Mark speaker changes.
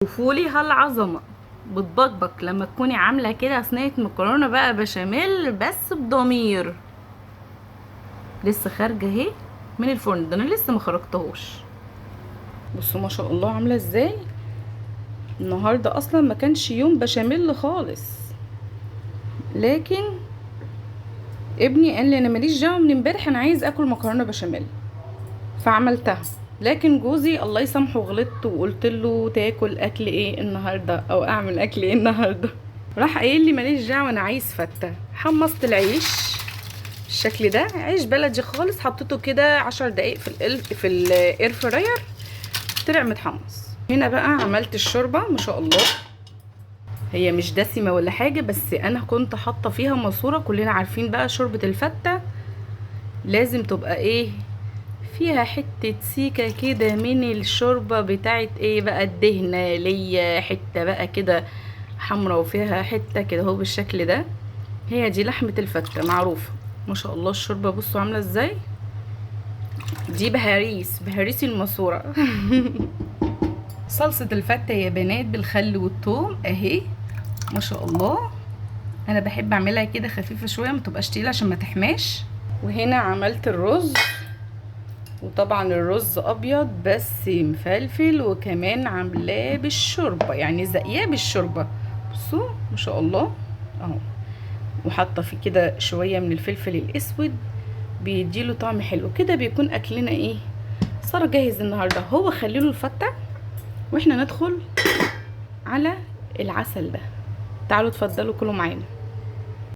Speaker 1: وفولي هالعظمه بتبقبق لما تكوني عامله كده صينيه مكرونه بقى بشاميل بس بضمير. لسه خارجه اهي من الفرن، ده انا لسه ما خرجتهوش. بصوا ما شاء الله عامله ازاي. النهارده اصلا ما كانش يوم بشاميل خالص، لكن ابني قال لي انا ماليش دعوه من امبارح، انا عايز اكل مكرونه بشاميل فعملتها. لكن جوزي الله يسامحه غلطت وقلت له تاكل اكل ايه النهارده او اعمل اكل ايه النهارده، راح قايل لي ماليش دعوه انا عايز فته. حمصت العيش بالشكل ده، عيش بلدي خالص، حطيته كده 10 دقايق في الاير فراير طلع متحمص. هنا بقى عملت الشوربه ما شاء الله، هي مش دسمه ولا حاجه، بس انا كنت حاطه فيها ماسوره. كلنا عارفين بقى شوربه الفته لازم تبقى ايه، فيها حتة سيكة كده من الشوربة بتاعت ايه بقى الدهنة، ليا حتة بقى كده حمرا وفيها حتة كده اهو بالشكل ده. هي دي لحمة الفتة معروفة ما شاء الله. الشوربة بصوا عاملة ازاي، دي بهاريس الماسورة. صلصة الفتة يا بنات بالخل والثوم اهي ما شاء الله. انا بحب اعملها كده خفيفة شوية ما تبقاش تقيلة عشان ما تحماش. وهنا عملت الرز، وطبعا الرز ابيض بس مفلفل، وكمان عاملاه بالشوربه يعني زقياه بالشوربه. بصوا ما شاء الله اهو، وحاطه فيه كده شويه من الفلفل الاسود بيديله طعم حلو كده. بيكون اكلنا ايه صار جاهز النهارده. هو خليله الفته واحنا ندخل على العسل ده. تعالوا اتفضلوا كلوا معانا.